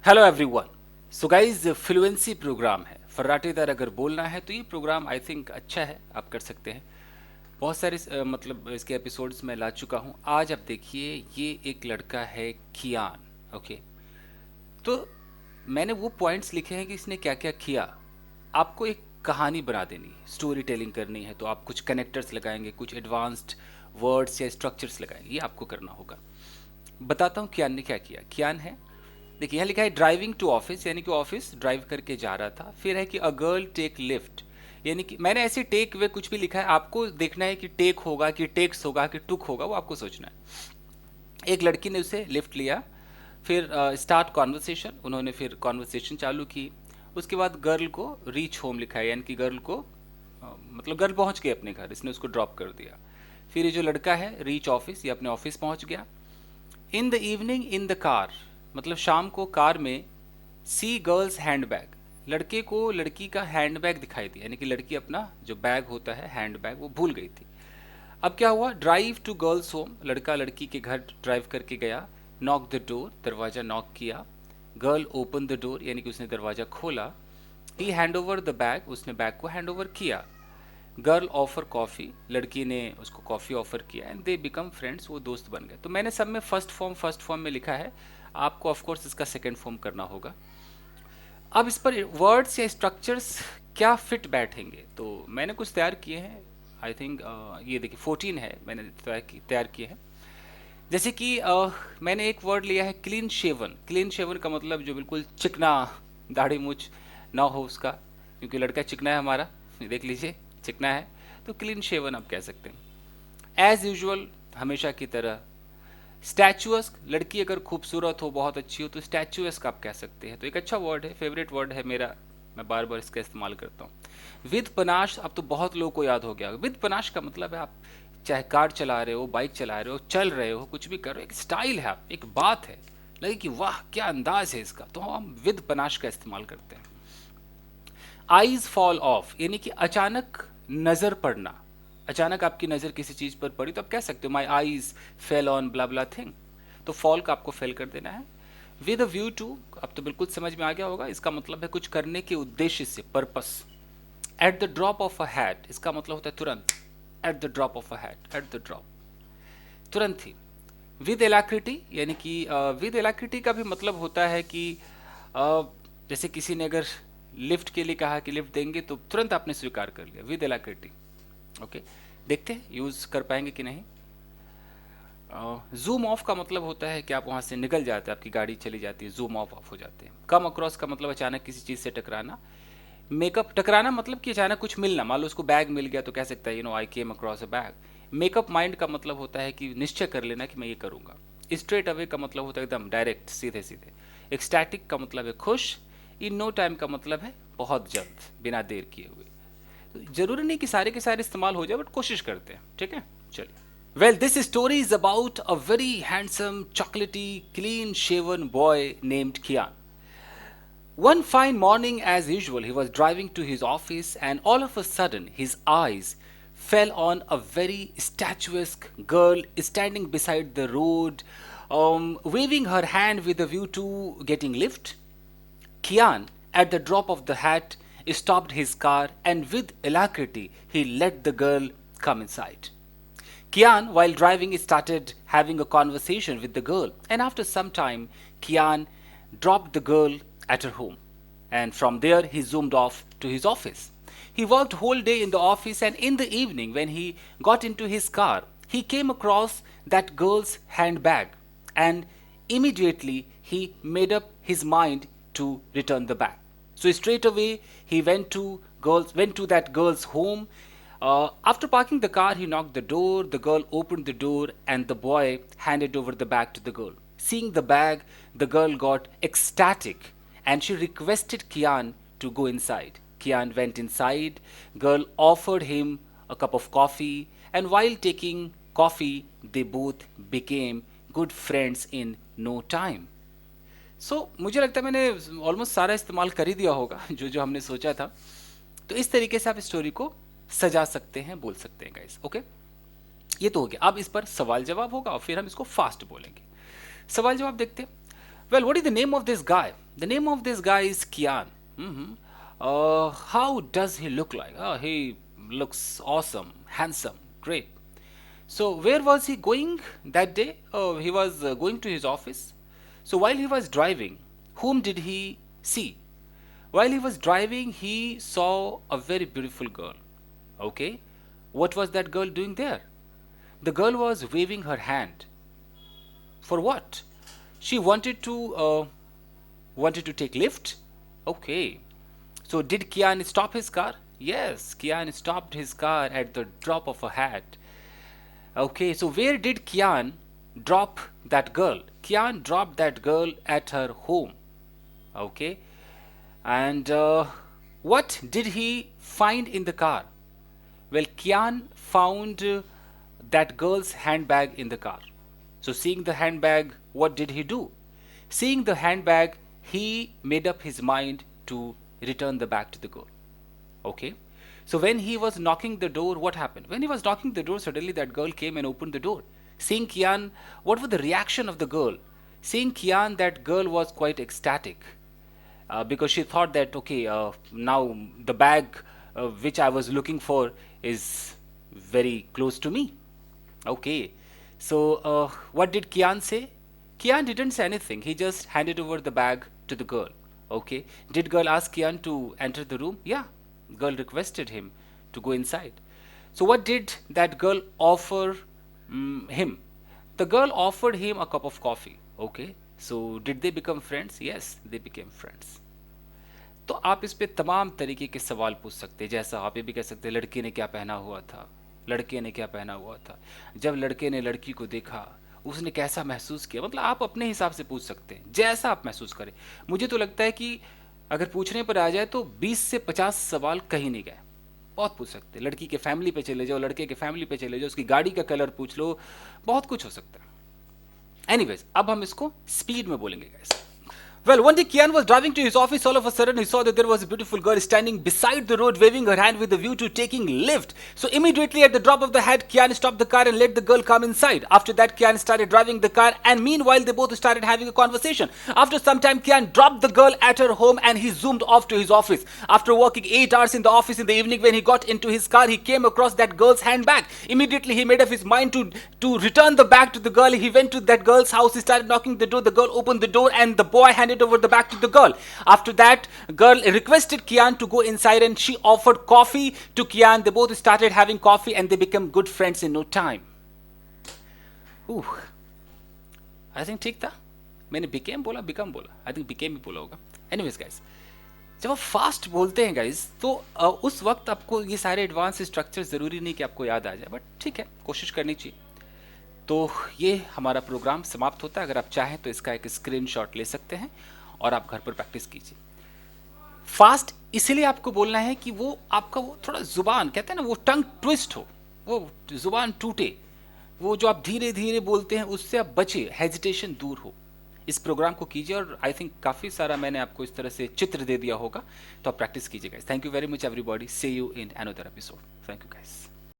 Hello everyone. So guys, fluency programme है, फर्राटेदार अगर बोलना है तो ये प्रोग्राम आई थिंक अच्छा है, आप कर सकते हैं। बहुत सारे मतलब इसके एपिसोड्स में ला चुका हूँ। आज आप देखिए, ये एक लड़का है कियान। ओके, तो मैंने वो पॉइंट्स लिखे हैं कि इसने क्या क्या किया। आपको एक कहानी बना देनी, स्टोरी टेलिंग करनी है, तो आप कुछ कनेक्टर्स लगाएंगे, कुछ एडवांस्ड वर्ड्स या स्ट्रक्चर्स लगाएंगे, ये आपको करना होगा। बताता हूँ कियान ने क्या किया। कियान है, देखिए यहाँ लिखा है ड्राइविंग टू ऑफिस, यानी कि ऑफिस ड्राइव करके जा रहा था। फिर है कि अ गर्ल टेक लिफ्ट, यानी कि मैंने ऐसे टेक वे कुछ भी लिखा है, आपको देखना है कि टेक होगा कि टेक्स होगा कि टुक होगा, वो आपको सोचना है। एक लड़की ने उसे लिफ्ट लिया। फिर स्टार्ट कॉन्वर्सेशन, उन्होंने फिर कॉन्वर्सेशन चालू की। उसके बाद गर्ल को रीच होम लिखा है, यानी कि गर्ल को मतलब गर्ल पहुंच गई अपने घर, इसने उसको ड्रॉप कर दिया। फिर ये जो लड़का है रीच ऑफिस, ये अपने ऑफिस पहुंच गया। In the evening in the car, मतलब शाम को कार में सी गर्ल्स हैंड बैग, लड़के को लड़की का हैंड बैग दिखाई दिया, यानी कि लड़की अपना जो बैग होता है हैंड बैग वो भूल गई थी। अब क्या हुआ, ड्राइव टू गर्ल्स होम, लड़का लड़की के घर ड्राइव करके गया। नॉक द डोर, दरवाज़ा नॉक किया। गर्ल ओपन द डोर, यानी कि उसने दरवाज़ा खोला। ही हैंड ओवर द बैग, उसने बैग को हैंड ओवर किया। गर्ल ऑफर कॉफ़ी, लड़की ने उसको कॉफ़ी ऑफर किया एंड दे बिकम फ्रेंड्स, वो दोस्त बन गए। तो मैंने सब में फर्स्ट फॉर्म में लिखा है, आपको ऑफ कोर्स इसका सेकंड फॉर्म करना होगा। अब इस पर वर्ड्स या स्ट्रक्चर्स क्या फिट बैठेंगे, तो मैंने कुछ तैयार किए हैं। आई थिंक ये देखिए 14 है, मैंने तैयार किए हैं। जैसे कि मैंने एक वर्ड लिया है क्लीन शेवन। क्लीन शेवन का मतलब जो बिल्कुल चिकना, दाढ़ी मूछ ना हो उसका, क्योंकि लड़का चिकना है हमारा, ये देख लीजिए चिकना है, तो क्लीन शेवन आप कह सकते हैं। एज यूजुअल, हमेशा की तरह। स्टैचुअस्क, लड़की अगर खूबसूरत हो, बहुत अच्छी हो, तो स्टैचुअस्क आप कह सकते हैं, तो एक अच्छा वर्ड है, फेवरेट वर्ड है मेरा, मैं बार बार इसका इस्तेमाल करता हूँ। विद पनाश, अब तो बहुत लोगों को याद हो गया। विद पनाश का मतलब है आप चाहे कार चला रहे हो, बाइक चला रहे हो, चल रहे हो, कुछ भी कर रहे हो, एक स्टाइल है, आप एक बात है, लगे कि वाह क्या अंदाज है इसका, तो हम विद पनाश का इस्तेमाल करते हैं। आईज फॉल ऑफ, यानी कि अचानक नजर पड़ना। अचानक आपकी नजर किसी चीज पर पड़ी तो आप कह सकते हो my eyes fell on blah blah thing, तो फॉल का आपको फेल कर देना है। विद अ व्यू टू, अब तो बिल्कुल समझ में आ गया होगा, इसका मतलब है कुछ करने के उद्देश्य से, purpose. At the drop of a hat, इसका मतलब होता है तुरंत। At the drop of a hat, at the drop, तुरंत ही। विद एलाक्रिटी, यानी कि विद एलाक्रिटी का भी मतलब होता है कि जैसे किसी ने अगर लिफ्ट के लिए कहा कि लिफ्ट देंगे, तो तुरंत आपने स्वीकार कर लिया, विद एलाक्रिटी। ओके, देखते हैं यूज़ कर पाएंगे कि नहीं। जूम ऑफ का मतलब होता है कि आप वहाँ से निकल जाते हैं, आपकी गाड़ी चली जाती है, जूम ऑफ हो जाते हैं। कम अक्रॉस का मतलब अचानक किसी चीज़ से टकराना। मेकअप, टकराना मतलब कि अचानक कुछ मिलना, मान लो उसको बैग मिल गया तो कह सकता है you know I came across a bag. Makeup mind का मतलब होता है कि निश्चय कर लेना कि मैं ये करूँगा। स्ट्रेट अवे का मतलब होता है एकदम डायरेक्ट, सीधे सीधे। एक्सटैटिक का मतलब है खुश। इन नो टाइम का मतलब है बहुत जल्द, बिना देर किए हुए। तो जरूरी नहीं कि सारे के सारे इस्तेमाल हो जाए, बट कोशिश करते हैं, ठीक है, चलिए। Well, this story is about a very handsome, chocolatey, clean shaven boy named Kian. One fine morning, as usual, he was driving to his office, and all of a sudden, his eyes fell on a very statuesque girl standing beside the road, waving her hand with a view to getting lift. Kian, at the drop of the hat, stopped his car and with alacrity he let the girl come inside. Kian, while driving, started having a conversation with the girl, and after some time, Kian dropped the girl at her home, and from there he zoomed off to his office. He worked whole day in the office, and in the evening, when he got into his car, he came across that girl's handbag, and immediately he made up his mind to return the bag. So straight away he went to that girl's home. After parking the car, he knocked the door. The girl opened the door, and the boy handed over the bag to the girl. Seeing the bag, the girl got ecstatic, and she requested Kian to go inside. Kian went inside. Girl offered him a cup of coffee, and while taking coffee, they both became good friends in no time. मुझे लगता है मैंने almost सारा इस्तेमाल कर ही दिया होगा जो जो हमने सोचा था। तो इस तरीके से आप स्टोरी को सजा सकते हैं, बोल सकते हैं गाइस। ओके, ये तो हो गया। अब इस पर सवाल जवाब होगा और फिर हम इसको फास्ट बोलेंगे। सवाल जवाब देखते हैं। Well, what is the name of this guy? The name of this guy is Kian. Mhm. How does he look like? Oh, he looks awesome, handsome, great. So, where was he going that day? Oh, he was going to his office. So, while he was driving, whom did he see? While he was driving, he saw a very beautiful girl. Okay, what was that girl doing there? The girl was waving her hand. For what? She wanted to take lift. Okay. So did Kian stop his car? Yes, Kian stopped his car at the drop of a hat. Okay, so where did Kian drop that girl? Kian dropped that girl at her home. Okay, and what did he find in the car? Well, Kian found that girl's handbag in the car. So, seeing the handbag, what did he do? Seeing the handbag, he made up his mind to return the bag to the girl. Okay. So, when he was knocking the door, what happened? When he was knocking the door, suddenly that girl came and opened the door. Seeing Kian, what was the reaction of the girl? Seeing Kian, that girl was quite ecstatic because she thought that okay, now the bag which I was looking for is very close to me. Okay, so what did Kian say? Kian didn't say anything. He just handed over the bag to the girl. Okay, did girl ask Kian to enter the room? Yeah, girl requested him to go inside. So what did that girl offer him? The girl offered him a cup of coffee. Okay, so did they become friends? Yes, they became friends. तो आप इस पे तमाम तरीके के सवाल पूछ सकते हैं, जैसा आप ये भी कह सकते हैं लड़के ने क्या पहना हुआ था, लड़के ने क्या पहना हुआ था, जब लड़के ने लड़की को देखा उसने कैसा महसूस किया। मतलब आप अपने हिसाब से पूछ सकते हैं जैसा आप महसूस करें। मुझे तो लगता है कि अगर पूछने पर आ जाए तो 20 से 50 सवाल कहीं नहीं गए, बहुत पूछ सकते हैं। लड़की के फैमिली पे चले जाओ, लड़के के फैमिली पे चले जाओ, उसकी गाड़ी का कलर पूछ लो, बहुत कुछ हो सकता है। एनीवेज, अब हम इसको स्पीड में बोलेंगे guys. Well, one day Kian was driving to his office. All of a sudden, he saw that there was a beautiful girl standing beside the road, waving her hand with a view to taking lift. So immediately, at the drop of the hat, Kian stopped the car and let the girl come inside. After that, Kian started driving the car, and meanwhile, they both started having a conversation. After some time, Kian dropped the girl at her home and he zoomed off to his office. After working 8 hours in the office in the evening, when he got into his car, he came across that girl's handbag. Immediately, he made up his mind to return the bag to the girl. He went to that girl's house. He started knocking the door. The girl opened the door, and the boy handed over the bag to the girl. After that, girl requested Kian to go inside and she offered coffee to Kian. They both started having coffee and they became good friends in no time. Ooh, I think ठीक था। मैंने became बोला, become बोला, I think became ही बोला होगा। Anyways guys, जब आप fast बोलते हैं गाइज तो उस वक्त आपको ये सारे एडवांस स्ट्रक्चर ज़रूरी नहीं कि आपको याद आ जाए, बट ठीक है, कोशिश करनी चाहिए। तो ये हमारा प्रोग्राम समाप्त होता है। अगर आप चाहें तो इसका एक स्क्रीनशॉट ले सकते हैं और आप घर पर प्रैक्टिस कीजिए। फास्ट इसलिए आपको बोलना है कि वो आपका वो थोड़ा जुबान कहते हैं ना, वो टंग ट्विस्ट हो, वो जुबान टूटे, वो जो आप धीरे धीरे बोलते हैं उससे आप बचे, हेजिटेशन दूर हो। इस प्रोग्राम को कीजिए और आई थिंक काफ़ी सारा मैंने आपको इस तरह से चित्र दे दिया होगा, तो आप प्रैक्टिस कीजिए guys. Thank you very much everybody, see you in another episode. Thank you guys.